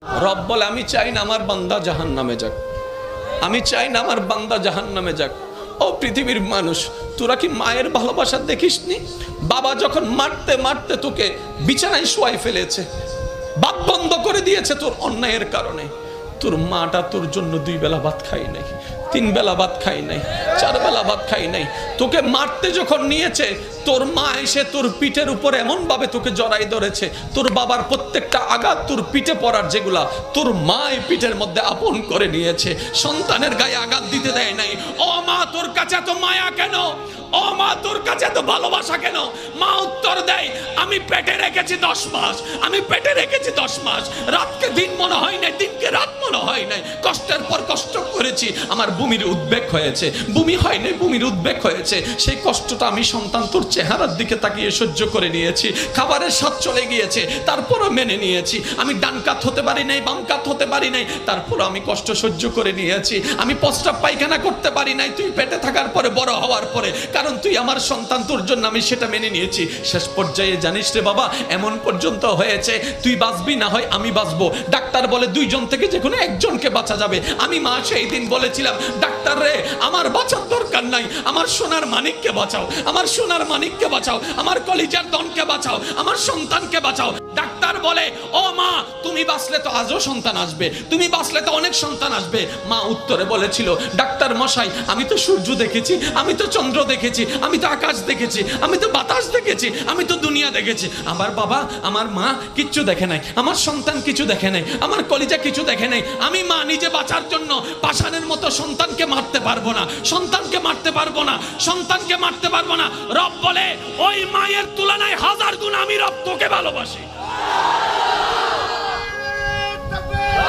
রব বলে আমি চাই না আমার বান্দা জাহান্নামে যাক, আমি চাই না আমার বান্দা জাহান্নামে যাক। ও পৃথিবীর মানুষ, তোরা কি মায়ের ভালোবাসা দেখিসনি? বাবা যখন মারতে মারতে তোকে বিছানায় শোয়াই ফেলেছে, ভাত বন্ধ করে দিয়েছে তোর অন্যায়ের কারণে, তোর মাটা তোর জন্য 2 বেলা ভাত খাই নাই, 3 বেলা ভাত খাই নাই, 4 বেলা ভাত খাই নাই। তোকে মারতে যখন নিয়েছে, তোর মা এসে তোর পিঠের উপর এমন ভাবে তোকে জড়াই ধরেছে, তোর বাবার প্রত্যেকটা আঘাত তোর পিঠে পড়ার যেগুলা তোর মা এই পিঠের মধ্যে আপন করে নিয়েছে, সন্তানের গায়ে আঘাত দিতে দেয় নাই। ও মা, তোর কাছে এত মায়া কেন? ও মা, তোর কাছে এত ভালোবাসা কেন? মা উত্তর দেয়, আমি পেটে রেখেছি 10 মাস, আমি পেটে রেখেছি 10 মাস, রাতকে দিন মনে হয় নাই, দিনকে রাত মনে হয় নাই, কষ্টের পর কষ্ট করেছি, আমার বমির উদ্বেগ হয়েছে, বমি হয় নাই, বমির উদ্বেগ হয়েছে, সেই কষ্টটা আমি সন্তান তোর চেহারার দিকে তাকিয়ে সহ্য করে নিয়েছি, খাবারের স্বাদ চলে গিয়েছে তারপরও মেনে নিয়েছি, আমি ডান কাত হতে পারি নাই, বাম কাত হতে পারি নাই, তারপরও আমি কষ্ট সহ্য করে নিয়েছি, আমি প্রস্রাব পায়খানা করতে পারি নাই তুই পেটে থাকার পরে, বড় হওয়ার পরে, কারণ তুই আমার সন্তান, তোর জন্য আমি সেটা মেনে নিয়েছি। শেষ পর্যায়ে জানিস রে বাবা, এমন পর্যন্ত হয়েছে তুই বাঁচবি না হয় আমি বাঁচবো, ডাক্তার বলে 2 জন থেকে যে কোনো একজনকে বাঁচা যাবে। আমি মা সেই দিন বলেছিলাম, ডাক্তার রে আমার বাঁচার দরকার নাই, আমার সোনার মানিককে বাঁচাও, আমার সোনার মানিককে বাঁচাও, আমার কলিজার দনকে বাঁচাও, আমার সন্তানকে বাঁচাও। ডাক্তার বলে, ও মা তুমি বাঁচলে তো আজও সন্তান আসবে, তুমি বাঁচলে তো অনেক সন্তান আসবে। মা উত্তরে বলেছিল, ডাক্তার মশাই আমি তো সূর্য দেখেছি, আমি তো চন্দ্র দেখেছি, আমি তো আকাশ দেখেছি, আমি তো বাতাস দেখেছি, আমি তো দুনিয়া দেখেছি। আমার বাবা আমার মা কিচ্ছু দেখে নাই, আমার সন্তান কিছু দেখে নাই, আমার কলিজা কিছু দেখে নাই। আমি মা নিজে বাঁচার জন্য পাষাণের মতো সন্তানকে মারতে পারবো না, সন্তানকে মারতে পারবো না, সন্তানকে মারতে পারবো না। রব বলে, ওই মায়ের তুলনায় 1000 গুণ আমি রব তোকে ভালোবাসি।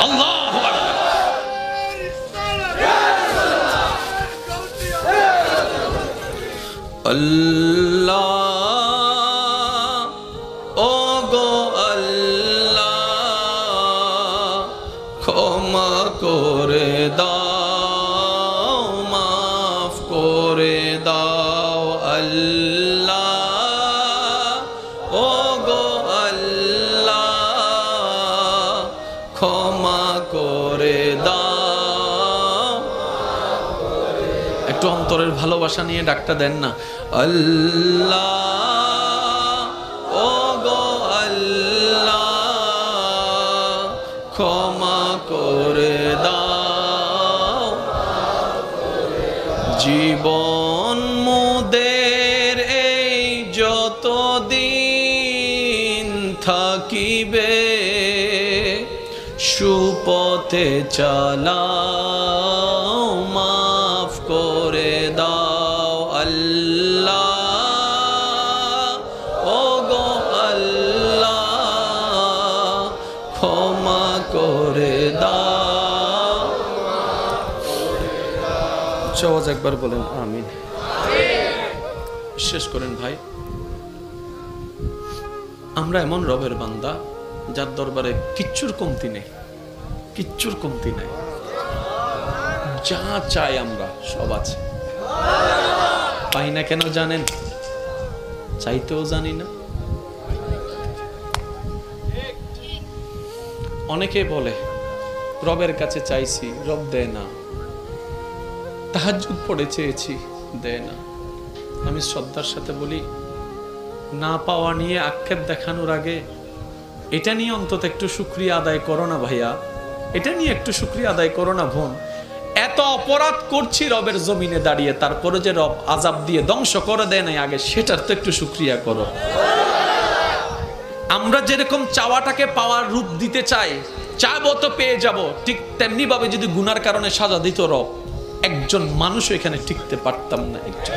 আল্লাহু আকবার। আল্লাহ ও গো আল্লাহ, ক্ষমা করে দাও, মাফ করে দাও। আল্লাহ ও গো আল্লাহ, ক্ষমা করে দাও। একটু অন্তরের ভালোবাসা নিয়ে ডাকটা দেন না, আল্লাহ ও গো আল্লাহ, ক্ষমা করে দাও। জীবন মোদের এই যতদিন থাকিবে, সুপথে চালাও, মাফ করে দাও। আল্লাহ ও গো আল্লাহ, ক্ষমা করে দাও। সহজ একবার বলেন আমিন। বিশ্বাস করেন ভাই, আমরা এমন রবের বান্দা যার দরবারে কিচ্ছুর কমতি নেই, কিচ্ছুর কমতি নাই, যা চাই আমরা সব আছে। পাই না কেন জানেন? চাইতেও জানি না। অনেকে বলে রবের কাছে চাইছি, রব দেয় না, তাহাজ্জুদ পড়ে চেয়েছি, দেয় না। আমি শ্রদ্ধার সাথে বলি, না পাওয়া নিয়ে আক্ষেপ দেখানোর আগে এটা নিয়ে অন্তত একটু শুকরিয়া আদায় করো না ভাইয়া, এটা নিয়ে একটু শুকরিয়া আদায় করো না বোন। এত অপরাধ করছি রবের জমিনে দাঁড়িয়ে, তারপরে যে রব আযাব দিয়ে ধ্বংস করে দেয় নাই আগে, সেটার তো একটু শুকরিয়া করো। আমরা যেরকম চাওয়াটাকে পাওয়ার রূপ দিতে চাই, চাইবো তো পেয়ে যাব, ঠিক তেমনি ভাবে যদি গুনার কারণে সাজা দিত রব, একজন মানুষ এখানে টিকতে পারতাম না। একজন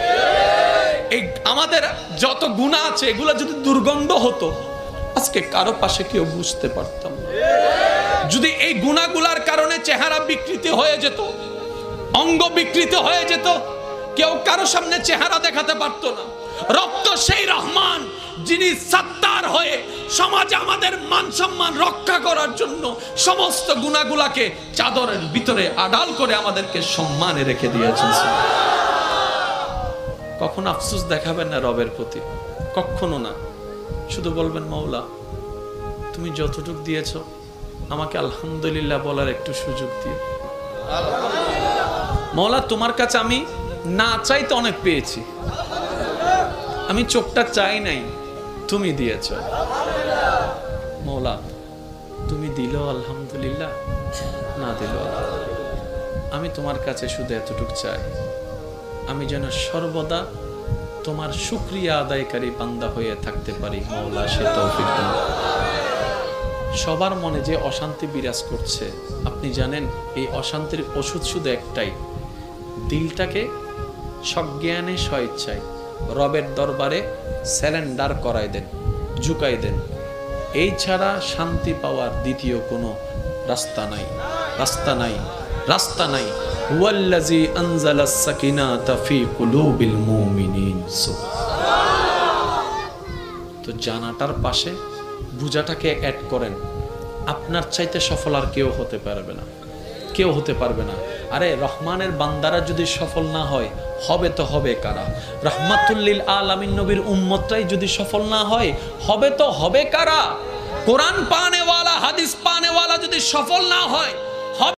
এই আমাদের যত গুনাহ আছে এগুলো যদি দুর্গন্ধ হতো, আজকে কারো পাশে কেউ বুঝতে পারতাম না। যদি এই গুনাহগুলার কারণে চেহারা বিকৃতি হয়ে যেত, অঙ্গ বিকৃতি হয়ে যেত, কেউ কারো সামনে চেহারা দেখাতে পারতো না। রব তো সেই রহমান, যিনি সত্তার হয়ে সমাজে আমাদের মান সম্মান রক্ষা করার জন্য সমস্ত গুনাহগুলাকে চাদরের ভিতরে আড়াল করে আমাদেরকে সম্মানে রেখে দিয়েছেন। কখনো আফসোস দেখাবেন না রবের প্রতি, কখনো না। শুধু বলবেন, মওলা তুমি যতটুকু দিয়েছো আমাকে আলহামদুলিল্লাহ বলার একটু সুযোগ দিও। মওলা তোমার কাছে আমি না চাইতে অনেক পেয়েছি, আমি চোখটা চাই নাই, তুমি দিয়েছ। মওলা তুমি দিল আলহামদুলিল্লাহ, না দিল আমি তোমার কাছে শুধু এতটুকু চাই, আমি যেন সর্বদা তোমার শুকরিয়া আদায়কারী বান্দা হয়ে থাকতে পারি। মওলা সে তৌফিক দাও। সবার মনে যে অশান্তি বিরাজ করছে, আপনি জানেন এই অশান্তির ওষুধ শুধু একটাই, দিলটাকে সজ্ঞানে স্বেচ্ছায় রবের দরবারে স্যারেন্ডার করাই দেন, ঝুঁকাই দেন। এই ছাড়া শান্তি পাওয়ার দ্বিতীয় কোনো রাস্তা নাই, রাস্তা নাই, রাস্তা নাই। হুয়াল্লাযী আনজালাস সাকিনাতা ফী কুলুবিল মুমিনিন। তো জানাটার পাশে বুঝাটাকে অ্যাড করেন। আপনার চাইতে সফল আর কেউ হতে পারবে না, কেউ হতে পারবে না। আরে রহমানের বান্দারা যদি সফল না হয়, হবে তো হবে কারা? রাহমাতুল আলামিন নবীর উম্মতটাই যদি সফল না হয়, হবে তো হবে কারা? কোরআন পানেওয়ালা, হাদিস পানেওয়ালা যদি সফল না হয়,